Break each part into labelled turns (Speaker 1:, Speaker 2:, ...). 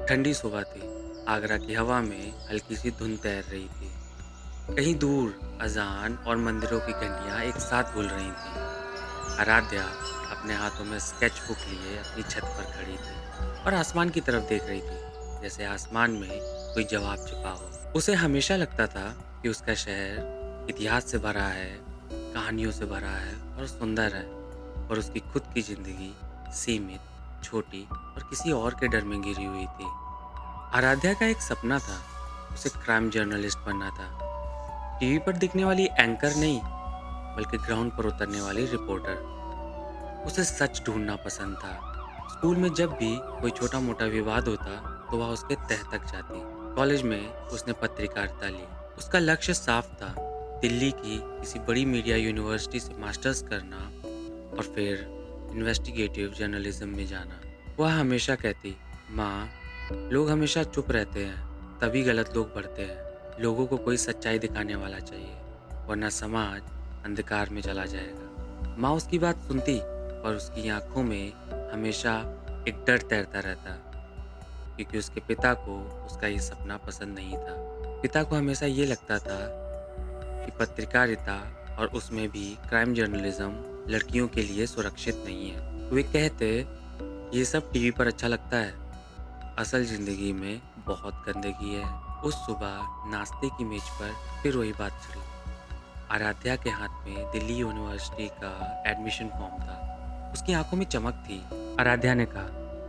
Speaker 1: ठंडी सुबह थी। आगरा की हवा में हल्की सी धुंध तैर रही थी। कहीं दूर अजान और मंदिरों की घंटियां एक साथ गूंज रही थीं। आराध्या अपने हाथों में स्केच बुक लिए अपनी छत पर खड़ी थी और आसमान की तरफ देख रही थी, जैसे आसमान में कोई जवाब छिपा हो। उसे हमेशा लगता था कि उसका शहर इतिहास से भरा है, कहानियों से भरा है और सुंदर है, और उसकी खुद की जिंदगी सीमित, छोटी और किसी और के डर में घिरी हुई थी। आराध्या का एक सपना था, उसे क्राइम जर्नलिस्ट बनना था। टीवी पर दिखने वाली एंकर नहीं, बल्कि ग्राउंड पर उतरने वाली रिपोर्टर। उसे सच ढूंढना पसंद था। स्कूल में जब भी कोई छोटा मोटा विवाद होता तो वह उसके तह तक जाती। कॉलेज में उसने पत्रकारिता ली। उसका लक्ष्य साफ था, दिल्ली की किसी बड़ी मीडिया यूनिवर्सिटी से मास्टर्स करना और फिर इन्वेस्टिगेटिव जर्नलिज्म में जाना। वह हमेशा कहती, माँ, लोग हमेशा चुप रहते हैं, तभी गलत लोग बढ़ते हैं। लोगों को कोई सच्चाई दिखाने वाला चाहिए, वरना समाज अंधकार में चला जाएगा। माँ उसकी बात सुनती, पर उसकी आंखों में हमेशा एक डर तैरता रहता, क्योंकि उसके पिता को उसका ये सपना पसंद नहीं था। पिता को हमेशा ये लगता था कि पत्रकारिता और उसमें भी क्राइम जर्नलिज्म लड़कियों के लिए सुरक्षित नहीं है। वे कहते, ये सब टीवी पर अच्छा लगता है, असल जिंदगी में बहुत गंदगी है। उस सुबह नाश्ते की मेज पर फिर वही बात छिड़ी। आराध्या के हाथ में दिल्ली यूनिवर्सिटी का एडमिशन फॉर्म था। उसकी आंखों में चमक थी। आराध्या ने कहा,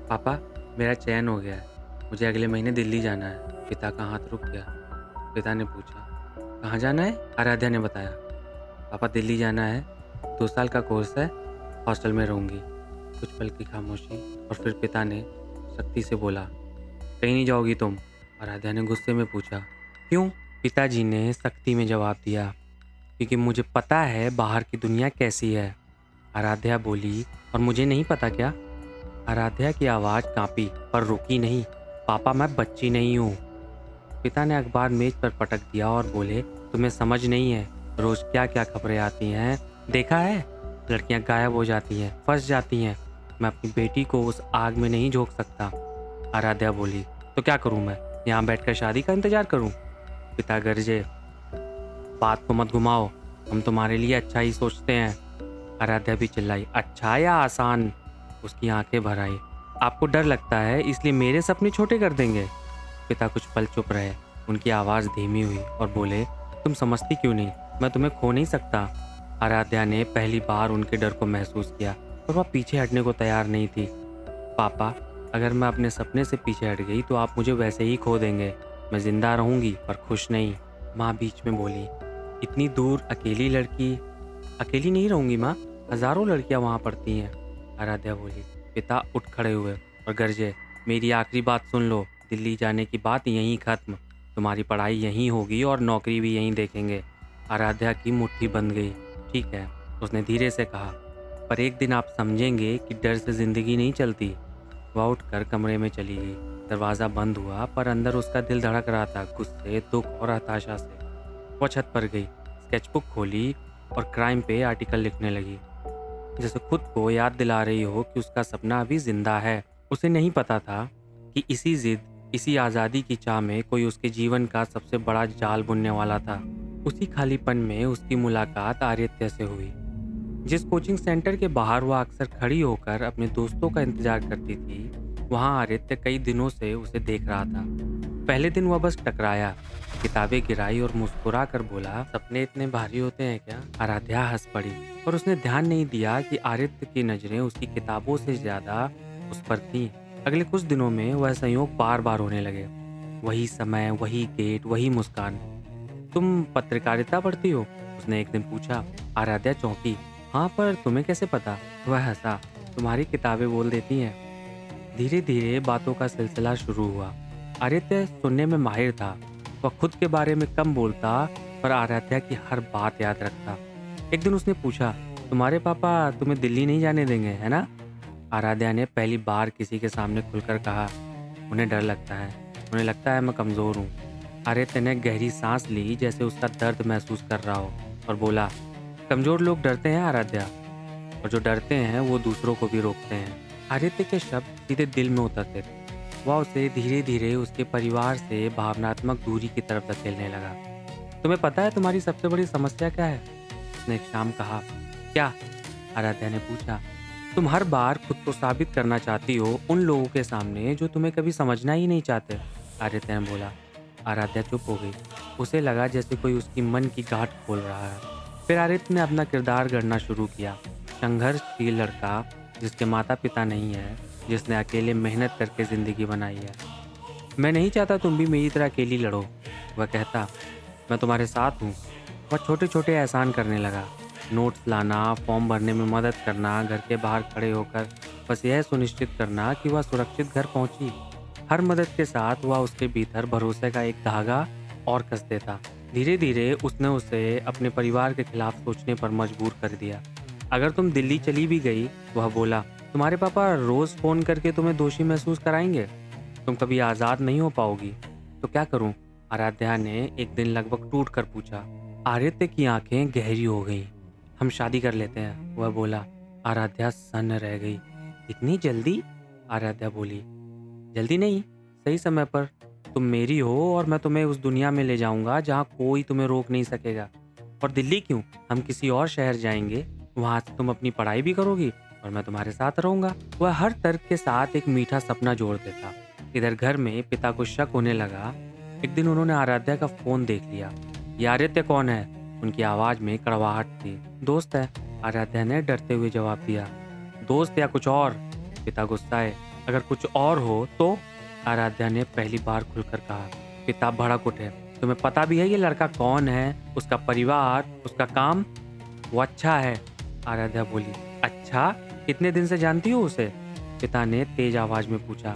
Speaker 1: पापा, मेरा चयन हो गया है, मुझे अगले महीने दिल्ली जाना है। पिता का हाथ रुक गया। पिता ने पूछा, कहाँ जाना है? आराध्या ने बताया, पापा, दिल्ली जाना है, 2 साल का कोर्स है, हॉस्टल में रहूंगी। कुछ पल की खामोशी और फिर पिता ने सख्ती से बोला, कहीं नहीं जाओगी तुम। आराध्या ने गुस्से में पूछा, क्यों? पिताजी ने सख्ती में जवाब दिया, क्योंकि मुझे पता है बाहर की दुनिया कैसी है। आराध्या बोली, और मुझे नहीं पता क्या? आराध्या की आवाज़ कांपी पर रुकी नहीं। पापा, मैं बच्ची नहीं हूँ। पिता ने अखबार मेज पर पटक दिया और बोले, तुम्हें समझ नहीं है, रोज क्या क्या खबरें आती हैं, देखा है? लड़कियां गायब हो जाती हैं, फंस जाती हैं। मैं अपनी बेटी को उस आग में नहीं झोंक सकता। आराध्या बोली, तो क्या करूं मैं? यहाँ बैठकर शादी का इंतजार करूं? पिता गरजे, बात को मत घुमाओ, हम तुम्हारे लिए अच्छा ही सोचते हैं। आराध्या भी चिल्लाई, अच्छा या आसान? उसकी आंखें भर आई। आपको डर लगता है इसलिए मेरे सपने छोटे कर देंगे? पिता कुछ पल चुप रहे। उनकी आवाज़ धीमी हुई और बोले, तुम समझती क्यों नहीं? मैं तुम्हें खो नहीं सकता। आराध्या ने पहली बार उनके डर को महसूस किया, पर वह पीछे हटने को तैयार नहीं थी। पापा, अगर मैं अपने सपने से पीछे हट गई तो आप मुझे वैसे ही खो देंगे। मैं जिंदा रहूंगी पर खुश नहीं। माँ बीच में बोली, इतनी दूर अकेली लड़की? अकेली नहीं रहूंगी माँ, हजारों लड़कियां वहां पढ़ती हैं। आराध्या बोली। पिता उठ खड़े हुए और गरजे, मेरी आखिरी बात सुन लो, दिल्ली जाने की बात यहीं खत्म। तुम्हारी पढ़ाई यहीं होगी और नौकरी भी यहीं देखेंगे। आराध्या की मुट्ठी बंध गई। ठीक है, उसने धीरे से कहा, पर एक दिन आप समझेंगे कि डर से जिंदगी नहीं चलती। वह उठकर कमरे में चली गई। दरवाज़ा बंद हुआ, पर अंदर उसका दिल धड़क रहा था, गुस्से, दुख और हताशा से। वह छत पर गई, स्केचबुक खोली और क्राइम पे आर्टिकल लिखने लगी, जैसे खुद को याद दिला रही हो कि उसका सपना अभी जिंदा है। उसे नहीं पता था कि इसी जिद, इसी आज़ादी की चाह में कोई उसके जीवन का सबसे बड़ा जाल बुनने वाला था। उसी खालीपन में उसकी मुलाकात आर्यत्य से हुई। जिस कोचिंग सेंटर के बाहर वह अक्सर खड़ी होकर अपने दोस्तों का इंतजार करती थी, वहां आदित्य कई दिनों से उसे देख रहा था। पहले दिन वह बस टकराया, किताबें गिराई और मुस्कुरा कर बोला, सपने इतने भारी होते हैं क्या? आराध्या हंस पड़ी, पर उसने ध्यान नहीं दिया कि आदित्य की नजरें उसकी किताबों से ज्यादा उस पर थीं। अगले कुछ दिनों में वह संयोग बार बार होने लगे। वही समय, वही गेट, वही मुस्कान। तुम पत्रकारिता पढ़ती हो? उसने एक दिन पूछा। आराध्या चौंकी। हाँ, पर तुम्हें कैसे पता? वह हंसा। तुम्हारी किताबें बोल देती हैं। धीरे धीरे बातों का सिलसिला शुरू हुआ। आदित्य सुनने में माहिर था। वह खुद के बारे में कम बोलता, पर आराध्या की हर बात याद रखता। एक दिन उसने पूछा, तुम्हारे पापा तुम्हें दिल्ली नहीं जाने देंगे, है ना? आराध्या ने पहली बार किसी के सामने खुलकर कहा, उन्हें डर लगता है, उन्हें लगता है मैं कमज़ोर हूँ। आदित्य ने गहरी सांस ली, जैसे उसका दर्द महसूस कर रहा हो, और बोला, कमज़ोर लोग डरते हैं आराध्या, और जो डरते हैं वो दूसरों को भी रोकते हैं। आदित्य के शब्द सीधे दिल में उतरते थे। वह उसे धीरे धीरे उसके परिवार से भावनात्मक दूरी की तरफ धकेलने लगा। तुम्हें पता है तुम्हारी सबसे बड़ी समस्या क्या है? उसने एक शाम कहा। क्या? आराध्या ने पूछा। तुम हर बार खुद को साबित करना चाहती हो उन लोगों के सामने जो तुम्हें कभी समझना ही नहीं चाहते, आदित्य ने बोला। आराध्या चुप हो गई। उसे लगा जैसे कोई उसकी मन की गांठ खोल रहा है। फिर आदित्य ने अपना किरदार गढ़ना शुरू किया। संघर्षशील लड़का, जिसके माता पिता नहीं है, जिसने अकेले मेहनत करके जिंदगी बनाई है। मैं नहीं चाहता तुम भी मेरी तरह अकेली लड़ो, वह कहता। मैं तुम्हारे साथ हूँ। वह छोटे छोटे एहसान करने लगा। नोट्स लाना, फॉर्म भरने में मदद करना, घर के बाहर खड़े होकर बस यह सुनिश्चित करना कि वह सुरक्षित घर पहुंची। हर मदद के साथ वह उसके भीतर भरोसे का एक धागा और कस देता। धीरे धीरे उसने उसे अपने परिवार के खिलाफ सोचने पर मजबूर कर दिया। अगर तुम दिल्ली चली भी गई, वह बोला, तुम्हारे पापा रोज फोन करके तुम्हें दोषी महसूस कराएंगे। तुम कभी आजाद नहीं हो पाओगी। तो क्या करूं? आराध्या ने एक दिन लगभग टूट कर पूछा। आदित्य की आंखें गहरी हो गईं। हम शादी कर लेते हैं, वह बोला। आराध्या सन्न रह गई। इतनी जल्दी? आराध्या बोली। जल्दी नहीं, सही समय पर। तुम मेरी हो और मैं तुम्हें उस दुनिया में ले जाऊंगा जहाँ कोई तुम्हें रोक नहीं सकेगा। और दिल्ली क्यों, हम किसी और शहर जाएंगे। वहां से तुम अपनी पढ़ाई भी करोगी और मैं तुम्हारे साथ रहूंगा। वह हर तर्क के साथ एक मीठा सपना जोड़ देता। इधर घर में पिता को शक होने लगा। एक दिन उन्होंने आराध्या का फोन देख लिया। ये आदित्य कौन है? उनकी आवाज में कड़वाहट थी। दोस्त है, आराध्या ने डरते हुए जवाब दिया। दोस्त या कुछ और? पिता गुस्साए। अगर कुछ और हो तो? आराध्या ने पहली बार खुलकर कहा। पिता भड़क उठे। तुम्हें पता भी है ये लड़का कौन है, उसका परिवार, उसका काम? वो अच्छा है, आराध्या बोली। अच्छा? कितने दिन से जानती हो उसे? पिता ने तेज आवाज में पूछा।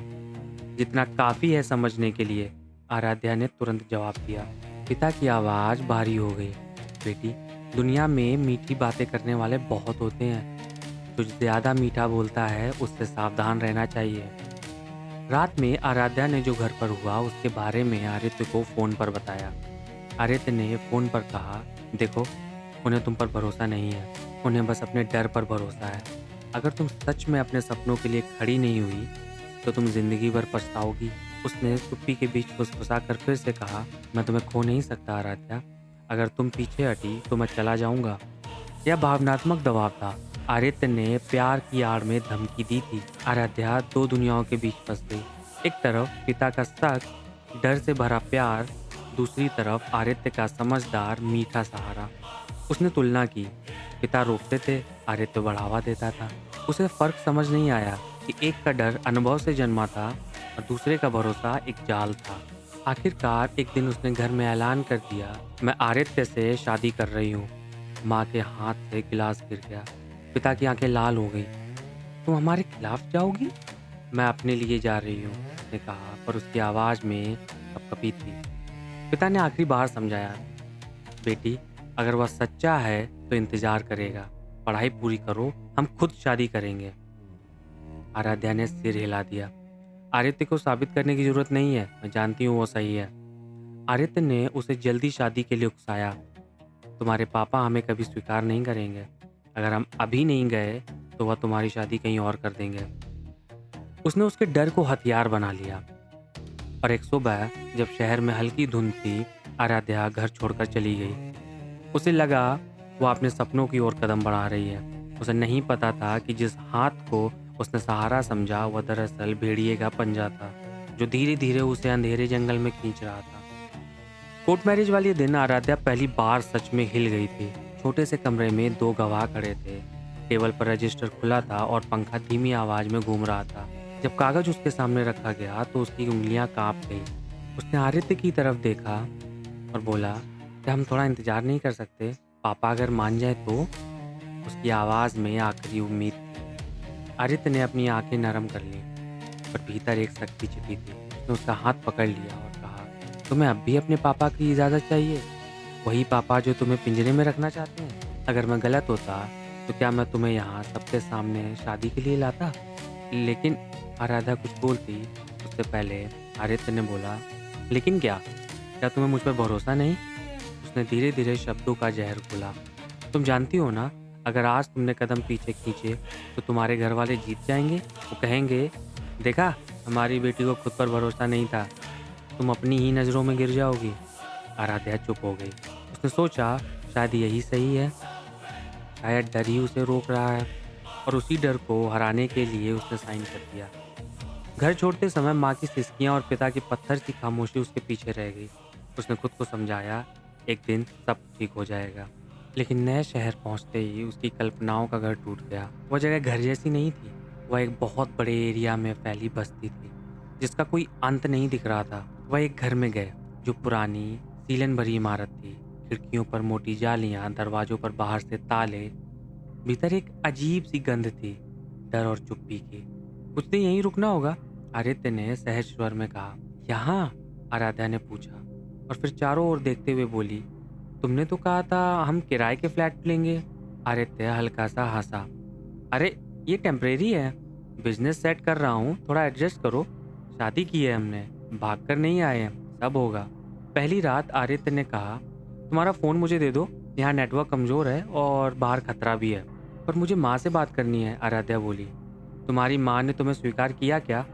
Speaker 1: जितना काफी है समझने के लिए, आराध्या ने तुरंत जवाब दिया। पिता की आवाज भारी हो गई। बेटी, दुनिया में मीठी बातें करने वाले बहुत होते हैं। जो ज्यादा मीठा बोलता है उससे सावधान रहना चाहिए। रात में आराध्या ने जो घर पर हुआ उसके बारे में आदित्य को फोन पर बताया। आदित्य ने फोन पर कहा, देखो, उन्हें तुम पर भरोसा नहीं है, उन्हें बस अपने डर पर भरोसा है। अगर तुम सच में अपने सपनों के लिए खड़ी नहीं हुई तो तुम जिंदगी भर पछताओगी। उसने चुप्पी के बीच फुसफुसा कर फिर से कहा, मैं तुम्हें खो नहीं सकता आराध्या। अगर तुम पीछे हटी तो मैं चला जाऊंगा। यह भावनात्मक दबाव था। आदित्य ने प्यार की आड़ में धमकी दी थी। आराध्या दो दुनियाओं के बीच फंस गई। एक तरफ पिता का सख्त, डर से भरा प्यार, दूसरी तरफ आदित्य का समझदार, मीठा सहारा। उसने तुलना की। पिता रोकते थे, आदित्य बढ़ावा देता था। उसे फर्क समझ नहीं आया कि एक का डर अनुभव से जन्मा था और दूसरे का भरोसा एक जाल था। आखिरकार एक दिन उसने घर में ऐलान कर दिया, मैं आदित्य से शादी कर रही हूँ। माँ के हाथ से गिलास गिर गया। पिता की आंखें लाल हो गई। तुम हमारे खिलाफ जाओगी? मैं अपने लिए जा रही हूँ, उसने कहा, पर उसकी आवाज में कपकपी थी। पिता ने आखिरी बार समझाया, बेटी, अगर वह सच्चा है तो इंतजार करेगा। पढ़ाई पूरी करो, हम खुद शादी करेंगे। आराध्या ने सिर हिला दिया। आदित्य को साबित करने की जरूरत नहीं है, मैं जानती हूँ वो सही है। आदित्य ने उसे जल्दी शादी के लिए उकसाया। तुम्हारे पापा हमें कभी स्वीकार नहीं करेंगे। अगर हम अभी नहीं गए तो वह तुम्हारी शादी कहीं और कर देंगे। उसने उसके डर को हथियार बना लिया। और एक सुबह जब शहर में हल्की धुंध थी, आराध्या घर छोड़कर चली गई। उसे लगा वो अपने सपनों की ओर कदम बढ़ा रही है। उसे नहीं पता था कि जिस हाथ को उसने सहारा समझा वह दरअसल भेड़िए का पंजा था, जो धीरे धीरे उसे अंधेरे जंगल में खींच रहा था। कोर्ट मैरिज वाले दिन आराध्या पहली बार सच में हिल गई थी। छोटे से कमरे में दो गवाह खड़े थे। टेबल पर रजिस्टर खुला था और पंखा धीमी आवाज में घूम रहा था। जब कागज उसके सामने रखा गया तो उसकी उंगलियां कांप गई। उसने आदित्य की तरफ देखा और बोला, क्या हम थोड़ा इंतजार नहीं कर सकते? पापा अगर मान जाए तो? उसकी आवाज में आखिरी उम्मीद थी। आदित्य ने अपनी आंखें नरम कर ली, पर भीतर एक शक्ति छिपी थी। उसने उसका हाथ पकड़ लिया और कहा, तुम्हें अब भी अपने पापा की इजाज़त चाहिए? वही पापा जो तुम्हें पिंजरे में रखना चाहते हैं? अगर मैं गलत होता तो क्या मैं तुम्हें यहाँ सबके सामने शादी के लिए लाता? लेकिन आराध्या कुछ बोलती उससे पहले आदित्य ने बोला, लेकिन क्या? क्या तुम्हें मुझ पर भरोसा नहीं? उसने धीरे धीरे शब्दों का जहर खोला। तुम जानती हो ना, अगर आज तुमने कदम पीछे खींचे तो तुम्हारे घर वाले जीत जाएंगे। वो कहेंगे देखा, हमारी बेटी को खुद पर भरोसा नहीं था, तुम अपनी ही नज़रों में गिर जाओगी। आराध्या चुप हो गई। उसने सोचा, शायद यही सही है, शायद डर ही उसे रोक रहा है, और उसी डर को हराने के लिए उसने साइन कर दिया। घर छोड़ते समय माँ की सिसकियाँ और पिता की पत्थर सी खामोशी उसके पीछे रह गई। उसने खुद को समझाया, एक दिन सब ठीक हो जाएगा। लेकिन नए शहर पहुँचते ही उसकी कल्पनाओं का घर टूट गया। वह जगह घर जैसी नहीं थी, वह एक बहुत बड़े एरिया में फैली बस्ती थी, जिसका कोई अंत नहीं दिख रहा था। वह एक घर में गए, जो पुरानी सीलन भरी इमारत थी। खिड़कियों पर मोटी जालियाँ, दरवाजों पर बाहर से ताले। भीतर एक अजीब सी गंध थी, डर और चुप्पी की। कुछ दिन यहीं रुकना होगा, आदित्य ने सहज स्वर में कहा। यहाँ? आराध्या ने पूछा, और फिर चारों ओर देखते हुए बोली, तुमने तो कहा था हम किराए के फ्लैट लेंगे। आदित्य हल्का सा हंसा। अरे, ये टेम्परेरी है, बिजनेस सेट कर रहा हूँ, थोड़ा एडजस्ट करो। शादी की है हमने, भाग कर नहीं आए हैं, सब होगा। पहली रात आदित्य ने कहा, तुम्हारा फ़ोन मुझे दे दो, यहाँ नेटवर्क कमज़ोर है और बाहर खतरा भी है। पर मुझे माँ से बात करनी है, आराध्या बोली। तुम्हारी माँ ने तुम्हें स्वीकार किया क्या?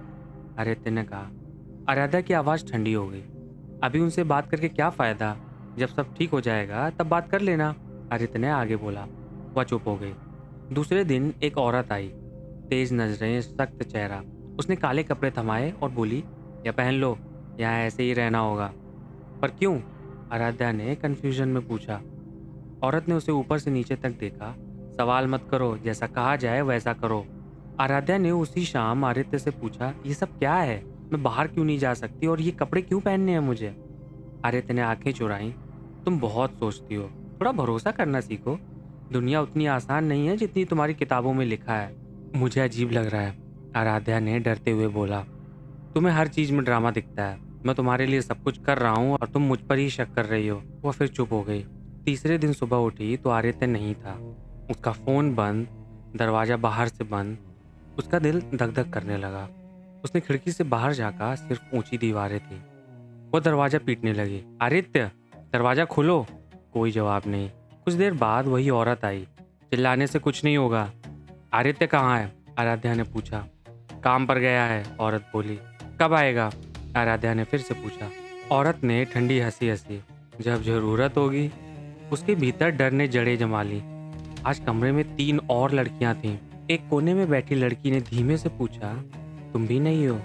Speaker 1: आदित्य ने कहा। आराध्या की आवाज़ ठंडी हो गई। अभी उनसे बात करके क्या फ़ायदा, जब सब ठीक हो जाएगा तब बात कर लेना, आदित्य ने आगे बोला। वह चुप हो गई। दूसरे दिन एक औरत आई, तेज नजरें, सख्त चेहरा। उसने काले कपड़े थमाए और बोली, यह पहन लो, यहाँ ऐसे ही रहना होगा। पर क्यों? आराध्या ने कन्फ्यूजन में पूछा। औरत ने उसे ऊपर से नीचे तक देखा। सवाल मत करो, जैसा कहा जाए वैसा करो। आराध्या ने उसी शाम आदित्य से पूछा, ये सब क्या है? मैं बाहर क्यों नहीं जा सकती, और ये कपड़े क्यों पहनने हैं मुझे? आदित्य ने आंखें चुराई। तुम बहुत सोचती हो, थोड़ा भरोसा करना सीखो। दुनिया उतनी आसान नहीं है जितनी तुम्हारी किताबों में लिखा है। मुझे अजीब लग रहा है, आराध्या ने डरते हुए बोला। तुम्हें हर चीज में ड्रामा दिखता है। मैं तुम्हारे लिए सब कुछ कर रहा हूँ और तुम मुझ पर ही शक कर रही हो। वह फिर चुप हो गई। तीसरे दिन सुबह उठी तो आदित्य नहीं था। उसका फोन बंद, दरवाजा बाहर से बंद। उसका दिल धक धक करने लगा। उसने खिड़की से बाहर झाँका, सिर्फ ऊंची दीवारें थी। वो दरवाजा पीटने लगी। आदित्य, दरवाजा खोलो। कोई जवाब नहीं। कुछ देर बाद वही औरत आई। चिल्लाने से कुछ नहीं होगा। आदित्य कहाँ है? आराध्या ने पूछा। काम पर गया है, औरत बोली। कब आएगा? आराध्या ने फिर से पूछा। औरत ने ठंडी हंसी हंसी। जब जरूरत होगी। उसके भीतर डर ने जड़ें जमा ली। आज कमरे में 3 और लड़कियां थीं। एक कोने में बैठी लड़की ने धीमे से पूछा, तुम भी नहीं हो?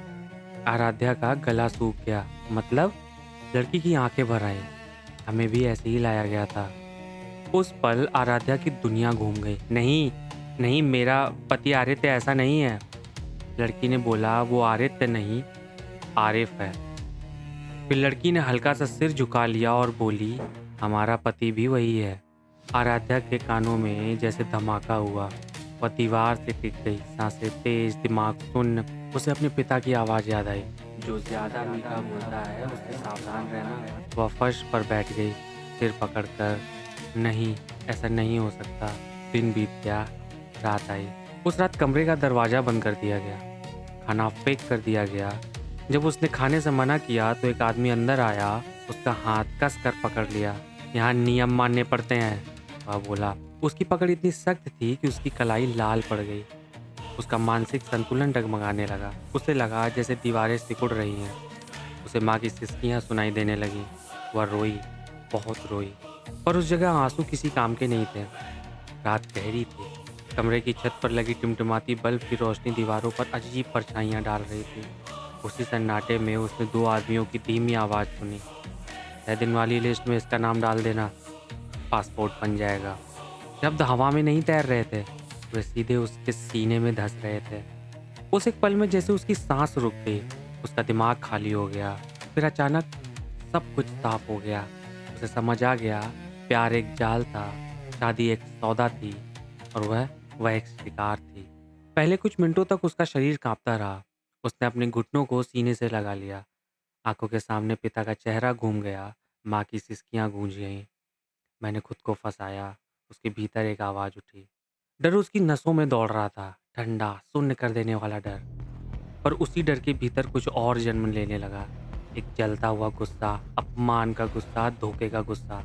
Speaker 1: आराध्या का गला सूख गया। मतलब? लड़की की आंखें भर आईं। हमें भी ऐसे ही लाया गया था। उस पल आराध्या की दुनिया घूम गई। नहीं, नहीं, मेरा पति आदित्य ऐसा नहीं है। लड़की ने बोला, वो आदित्य नहीं, आरिफ है। फिर लड़की ने हल्का सा सिर झुका लिया और बोली, हमारा पति भी वही है। आराध्या के कानों में जैसे धमाका हुआ। वह दीवार से टिक गई, सांसें तेज, दिमाग सुन्न। उसे अपने पिता की आवाज़ याद आई, जो ज्यादा मीठा बोलता है उससे सावधान रहना। वह फर्श पर बैठ गई, सिर पकड़कर। नहीं, ऐसा नहीं हो सकता। दिन बीत गया, रात आई। उस रात कमरे का दरवाज़ा बंद कर दिया गया, खाना फेंक कर दिया गया। जब उसने खाने से मना किया तो एक आदमी अंदर आया, उसका हाथ कस कर पकड़ लिया। यहाँ नियम मानने पड़ते हैं, वह बोला। उसकी पकड़ इतनी सख्त थी कि उसकी कलाई लाल पड़ गई। उसका मानसिक संतुलन डगमगाने लगा। उसे लगा जैसे दीवारें सिकुड़ रही हैं। उसे माँ की सिसकियाँ सुनाई देने लगीं। वह रोई, बहुत रोई, पर उस जगह आंसू किसी काम के नहीं थे। रात गहरी थी। कमरे की छत पर लगी टिमटिमाती बल्ब की रोशनी दीवारों पर अजीब परछाइयाँ डाल रही थी। उसी सन्नाटे में उसने 2 आदमियों की धीमी आवाज़ सुनी। 6 दिन वाली लिस्ट में इसका नाम डाल देना, पासपोर्ट बन जाएगा। शब्द हवा में नहीं तैर रहे थे, वे सीधे उसके सीने में धंस रहे थे। उस एक पल में जैसे उसकी सांस रुक गई, उसका दिमाग खाली हो गया। फिर अचानक सब कुछ साफ हो गया। उसे समझ आ गया, प्यार एक जाल था, शादी एक सौदा थी, और वह एक शिकार थी। पहले कुछ मिनटों तक उसका शरीर कांपता रहा। उसने अपने घुटनों को सीने से लगा लिया। आंखों के सामने पिता का चेहरा घूम गया, माँ की सिसकियाँ गूंज गईं। मैंने खुद को फंसाया। उसके भीतर एक आवाज़ उठी। डर उसकी नसों में दौड़ रहा था, ठंडा, शून्य कर देने वाला डर। पर उसी डर के भीतर कुछ और जन्म लेने लगा। एक जलता हुआ गुस्सा, अपमान का गुस्सा, धोखे का गुस्सा।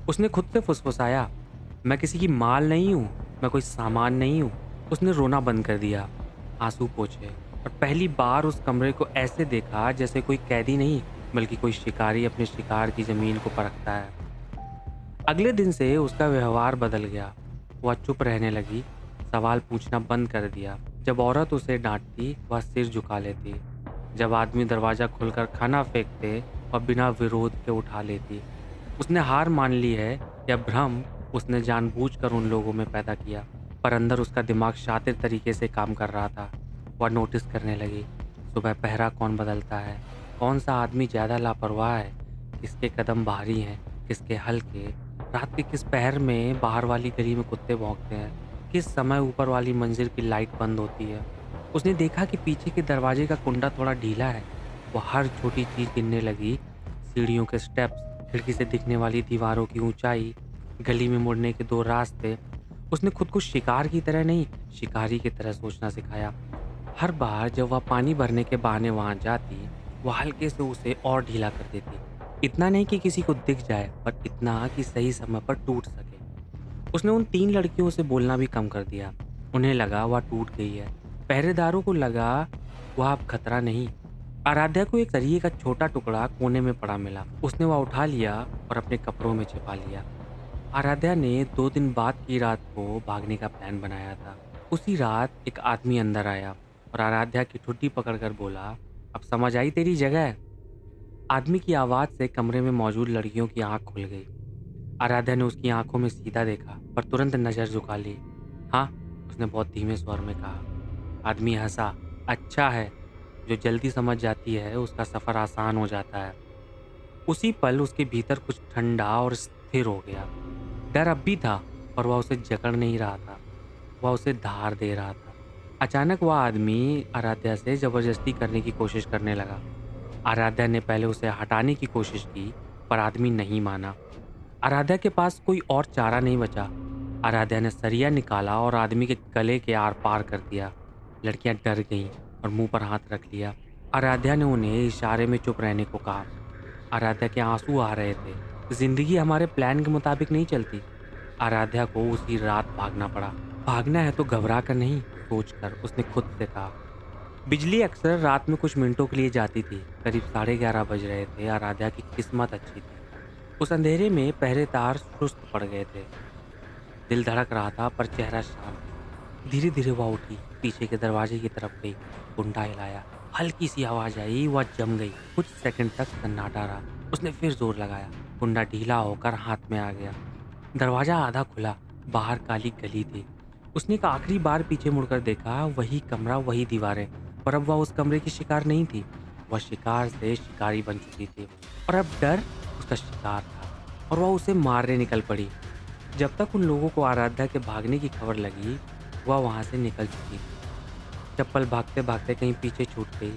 Speaker 1: उसने खुद से फुसफुसाया, मैं किसी की माल नहीं हूँ, मैं कोई सामान नहीं हूँ। उसने रोना बंद कर दिया, आंसू पोंछे। और पहली बार उस कमरे को ऐसे देखा जैसे कोई कैदी नहीं, बल्कि कोई शिकारी अपने शिकार की ज़मीन को परखता है। अगले दिन से उसका व्यवहार बदल गया। वह चुप रहने लगी, सवाल पूछना बंद कर दिया। जब औरत उसे डांटती, वह सिर झुका लेती। जब आदमी दरवाज़ा खोलकर खाना फेंकते, वह बिना विरोध के उठा लेती। उसने हार मान ली है, यह भ्रम उसने जानबूझकर उन लोगों में पैदा किया, पर अंदर उसका दिमाग शातिर तरीके से काम कर रहा था। वह नोटिस करने लगी, सुबह पहरा कौन बदलता है, कौन सा आदमी ज़्यादा लापरवाह है, किसके कदम भारी हैं, किसके हल्के, रात के किस पहर में बाहर वाली गली में कुत्ते भौंकते हैं, किस समय ऊपर वाली मंजिल की लाइट बंद होती है। उसने देखा कि पीछे के दरवाजे का कुंडा थोड़ा ढीला है। वह हर छोटी चीज़ गिनने लगी, सीढ़ियों के स्टेप्स, खिड़की से दिखने वाली दीवारों की ऊंचाई, गली में मुड़ने के 2 रास्ते। उसने खुद को शिकार की तरह नहीं, शिकारी की तरह सोचना सिखाया। हर बार जब वह पानी भरने के बहाने वहां जाती, वह हल्के से उसे और ढीला कर देती। इतना नहीं कि किसी को दिख जाए, पर इतना कि सही समय पर टूट सके। उसने उन 3 लड़कियों से बोलना भी कम कर दिया। उन्हें लगा वह टूट गई है। पहरेदारों को लगा वह अब खतरा नहीं। आराध्या को एक सरिये का छोटा टुकड़ा कोने में पड़ा मिला। उसने वह उठा लिया और अपने कपड़ों में छिपा लिया। आराध्या ने 2 दिन बाद की रात को भागने का प्लान बनाया था। उसी रात एक आदमी अंदर आया और आराध्या की ठुड्डी पकड़कर बोला, अब समझ आई तेरी जगह। आदमी की आवाज से कमरे में मौजूद लड़कियों की आंख खुल गई। आराध्या ने उसकी आंखों में सीधा देखा, पर तुरंत नजर झुका ली। हाँ, उसने बहुत धीमे स्वर में कहा। आदमी हंसा। अच्छा है, जो जल्दी समझ जाती है उसका सफर आसान हो जाता है। उसी पल उसके भीतर कुछ ठंडा और स्थिर हो गया। डर अब भी था, पर वह उसे जकड़ नहीं रहा था, वह उसे धार दे रहा था। अचानक वह आदमी आराध्या से जबरदस्ती करने की कोशिश करने लगा। आराध्या ने पहले उसे हटाने की कोशिश की, पर आदमी नहीं माना। आराध्या के पास कोई और चारा नहीं बचा। आराध्या ने सरिया निकाला और आदमी के गले के आर पार कर दिया। लड़कियां डर गईं और मुंह पर हाथ रख लिया। आराध्या ने उन्हें इशारे में चुप रहने को कहा। आराध्या के आंसू आ रहे थे। जिंदगी हमारे प्लान के मुताबिक नहीं चलती। आराध्या को उसी रात भागना पड़ा। भागना है तो घबरा कर नहीं, सोचकर, उसने खुद से कहा। बिजली अक्सर रात में कुछ मिनटों के लिए जाती थी। करीब 11:30 बज रहे थे। आराध्या की किस्मत अच्छी थी। उस अंधेरे में पहरेदार सुस्त पड़ गए थे। दिल धड़क रहा था, पर चेहरा शांत। धीरे धीरे वह उठी, पीछे के दरवाजे की तरफ गई, कुंडा हिलाया। हल्की सी आवाज आई, वह जम गई। कुछ सेकंड तक सन्नाटा रहा। उसने फिर जोर लगाया। कुंडा ढीला होकर हाथ में आ गया। दरवाजा आधा खुला, बाहर काली गली थी। उसने एक आखिरी बार पीछे मुड़कर देखा। वही कमरा, वही दीवारें, पर अब वह उस कमरे की शिकार नहीं थी। वह शिकार से शिकारी बन चुकी थी, और अब डर उसका शिकार था, और वह उसे मारने निकल पड़ी। जब तक उन लोगों को आराध्या के भागने की खबर लगी, वह वहां से निकल चुकी थी। चप्पल भागते भागते कहीं पीछे छूट गई।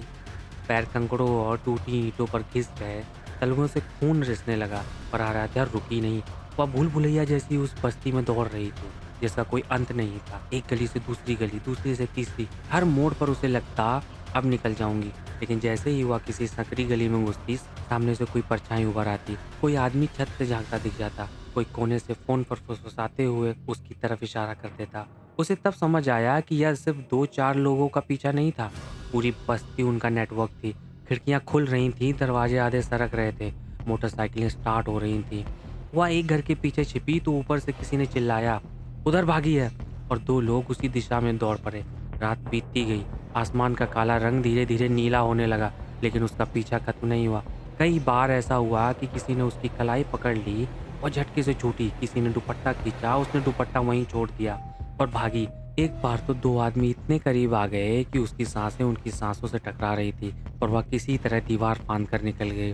Speaker 1: पैर कंकड़ों और टूटी ईंटों पर घिस गए। तलवों से खून रिसने लगा, पर आराध्या रुकी नहीं। वह भूल भुलैया जैसी उस बस्ती में दौड़ रही थी, जिसका कोई अंत नहीं था। एक गली से दूसरी गली, दूसरी से तीसरी। हर मोड़ पर उसे लगता, अब निकल जाऊंगी। लेकिन जैसे ही वह किसी संकरी गली में घुसती, सामने से कोई परछाई उभर आती। कोई आदमी छत से झांकता दिख जाता। कोई कोने से फोन पर फुसफुसाते हुए उसकी तरफ इशारा कर देता। उसे तब समझ आया कि यह सिर्फ 2-4 लोगों का पीछा नहीं था, पूरी बस्ती उनका नेटवर्क थी। खिड़कियां खुल रही थीं, दरवाजे आधे सरक रहे थे, मोटरसाइकिलें स्टार्ट हो रही थीं। वह एक घर के पीछे छिपी तो ऊपर से किसी ने चिल्लाया, उधर भागी है, और 2 लोग उसी दिशा में दौड़ पड़े। रात बीतती गई। आसमान का काला रंग धीरे धीरे नीला होने लगा, लेकिन उसका पीछा खत्म नहीं हुआ। कई बार ऐसा हुआ कि किसी ने उसकी कलाई पकड़ ली और झटके से छूटी। किसी ने दुपट्टा खींचा, उसने दुपट्टा वहीं छोड़ दिया और भागी। एक बार तो 2 आदमी इतने करीब आ गए कि उसकी सांसें उनकी सांसों से टकरा रही थी, और वह किसी तरह दीवार फांद कर निकल गए।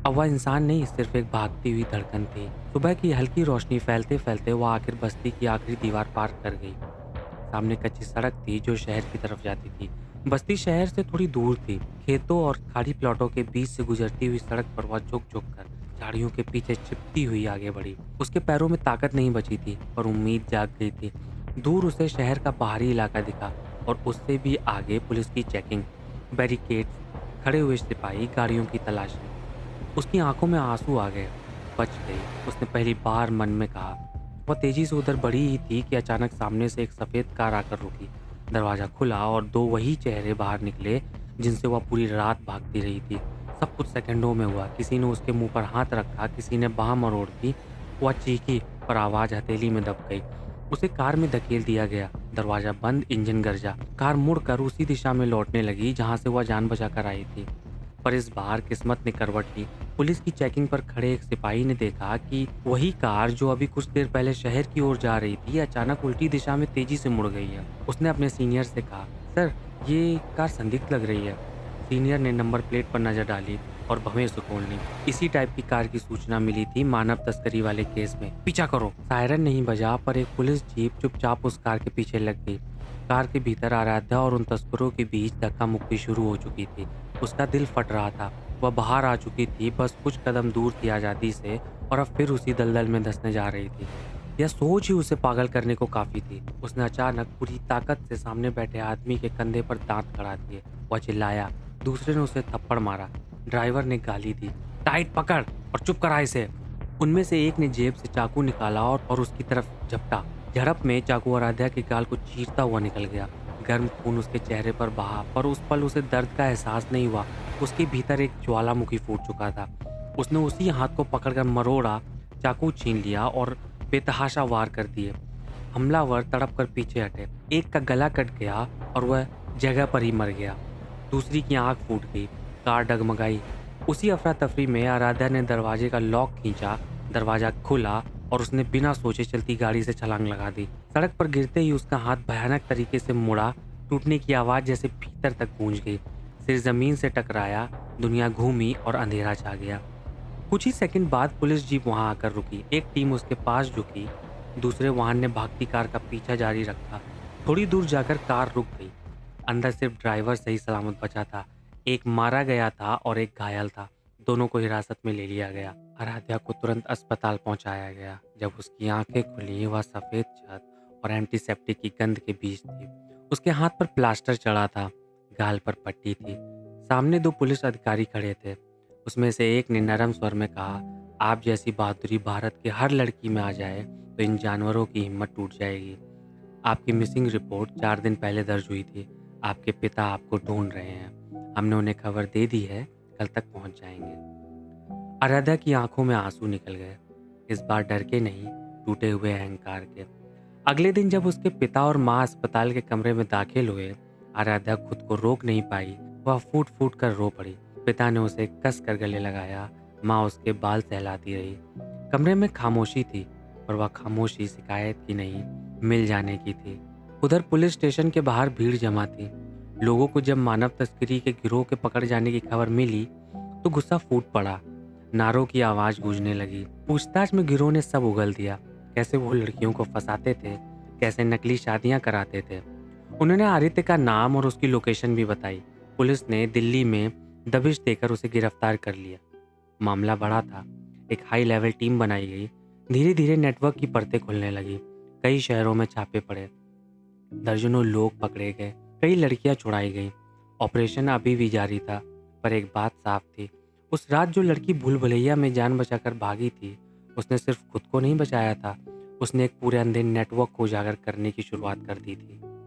Speaker 1: अब वह इंसान नहीं, सिर्फ एक भागती हुई धड़कन थी। सुबह की हल्की रोशनी फैलते फैलते वह आखिर बस्ती की आखिरी दीवार पार कर गई। सामने कच्ची सड़क थी जो शहर की तरफ जाती थी। बस्ती शहर से थोड़ी दूर थी। खेतों और खाली प्लॉटों के बीच से गुजरती हुई सड़क पर वह झुक झुक कर झाड़ियों के पीछे छिपती हुई आगे बढ़ी। उसके पैरों में ताकत नहीं बची थी, पर उम्मीद जाग गई थी। दूर उसे शहर का बाहरी इलाका दिखा, और उससे भी आगे पुलिस की चेकिंग, बैरिकेड्स, खड़े हुए सिपाही, गाड़ियों की तलाशी। उसकी आंखों में आंसू आ गए। बच गई, उसने पहली बार मन में कहा। वह तेजी से उधर बढ़ी ही थी कि अचानक सामने से एक सफेद कार आकर रुकी। दरवाज़ा खुला और दो वही चेहरे बाहर निकले जिनसे वह पूरी रात भागती रही थी। सब कुछ सेकंडों में हुआ। किसी ने उसके मुंह पर हाथ रखा, किसी ने बाँह मरोड़ दी। वह चीखी पर आवाज़ हथेली में दब गई। उसे कार में धकेल दिया गया। दरवाज़ा बंद, इंजन गरजा। कार मुड़कर उसी दिशा में लौटने लगी जहाँ से वह जान बचाकर आई थी। पर इस बार किस्मत ने करवट ली। पुलिस की चेकिंग पर खड़े एक सिपाही ने देखा कि वही कार जो अभी कुछ देर पहले शहर की ओर जा रही थी, अचानक उल्टी दिशा में तेजी से मुड़ गई है। उसने अपने सीनियर से कहा, सर, ये कार संदिग्ध लग रही है। सीनियर ने नंबर प्लेट पर नजर डाली और भवें से खोल ली। इसी टाइप की कार की सूचना मिली थी मानव तस्करी वाले केस में। पीछा करो। सायरन नहीं बजा, पर एक पुलिस जीप चुपचाप उस कार के पीछे लग गई। कार के भीतर आराध्या और उन तस्करों के बीच धक्का मुक्की शुरू हो चुकी थी। उसका दिल फट रहा था। वह बाहर आ चुकी थी, बस कुछ कदम दूर थी आज़ादी से, और अब फिर उसी दलदल में धंसने जा रही थी। यह सोच ही उसे पागल करने को काफ़ी थी। उसने अचानक पूरी ताकत से सामने बैठे आदमी के कंधे पर दांत गड़ा दिए। वह चिल्लाया। दूसरे ने उसे थप्पड़ मारा। ड्राइवर ने गाली दी, टाइट पकड़ और चुप करा इसे। उनमें से एक ने जेब से चाकू निकाला और उसकी तरफ झपटा। झड़प में चाकू आराध्या के गाल को चीरता हुआ निकल गया। गर्म खून उसके चेहरे पर बहा, पर उस पल उसे दर्द का एहसास नहीं हुआ। उसके भीतर एक ज्वालामुखी फूट चुका था। उसने उसी हाथ को पकड़कर मरोड़ा, चाकू छीन लिया और बेतहाशा वार कर दिए। हमलावर तड़प कर पीछे हटे। एक का गला कट गया और वह जगह पर ही मर गया। दूसरी की आंख फूट गई। कार डगमगाई। उसी अफरा तफरी में आराध्या ने दरवाजे का लॉक खींचा। दरवाजा खुला और उसने बिना सोचे चलती गाड़ी से छलांग लगा दी। सड़क पर गिरते ही उसका हाथ भयानक तरीके से मुड़ा। टूटने की आवाज़ जैसे भीतर तक गूंज गई। सिर जमीन से टकराया। दुनिया घूमी और अंधेरा छा गया। कुछ ही सेकंड बाद पुलिस जीप वहां आकर रुकी। एक टीम उसके पास झुकी। दूसरे वाहन ने भागती कार का पीछा जारी रखा। थोड़ी दूर जाकर कार रुक गई। अंदर सिर्फ ड्राइवर सही सलामत बचा था। एक मारा गया था और एक घायल था। दोनों को हिरासत में ले लिया गया। आराध्या को तुरंत अस्पताल पहुंचाया गया। जब उसकी आंखें खुली, वह सफेद छत और एंटीसेप्टिक की गंध के बीच थी। उसके हाथ पर प्लास्टर चढ़ा था, गाल पर पट्टी थी। सामने दो पुलिस अधिकारी खड़े थे। उसमें से एक ने नरम स्वर में कहा, आप जैसी बहादुरी भारत के हर लड़की में आ जाए तो इन जानवरों की हिम्मत टूट जाएगी। आपकी मिसिंग रिपोर्ट 4 दिन पहले दर्ज हुई थी। आपके पिता आपको ढूंढ रहे हैं। हमने उन्हें खबर दे दी है, कल तक पहुंच जाएंगे। आराध्या की आंखों में आंसू निकल गए। इस बार डर के नहीं, टूटे हुए अहंकार के। अगले दिन जब उसके पिता और माँ अस्पताल के कमरे में दाखिल हुए, आराध्या खुद को रोक नहीं पाई। वह फूट फूट कर रो पड़ी। पिता ने उसे कस कर गले लगाया। माँ उसके बाल सहलाती रही। कमरे में खामोशी थी, और वह खामोशी शिकायत की नहीं, मिल जाने की थी। उधर पुलिस स्टेशन के बाहर भीड़ जमा थी। लोगों को जब मानव तस्करी के गिरोह के पकड़ जाने की खबर मिली तो गुस्सा फूट पड़ा। नारों की आवाज गूंजने लगी। पूछताछ में गिरोह ने सब उगल दिया। कैसे वो लड़कियों को फंसाते थे, कैसे नकली शादियां कराते थे। उन्होंने आदित्य का नाम और उसकी लोकेशन भी बताई। पुलिस ने दिल्ली में दबिश देकर उसे गिरफ्तार कर लिया। मामला बड़ा था। एक हाई लेवल टीम बनाई गई। धीरे धीरे नेटवर्क की परतें खुलने लगी। कई शहरों में छापे पड़े। दर्जनों लोग पकड़े गए। कई लड़कियां छुड़ाई गईं। ऑपरेशन अभी भी जारी था, पर एक बात साफ थी। उस रात जो लड़की भूल भुलैया में जान बचाकर भागी थी, उसने सिर्फ खुद को नहीं बचाया था, उसने एक पूरे अंधे नेटवर्क को उजागर करने की शुरुआत कर दी थी।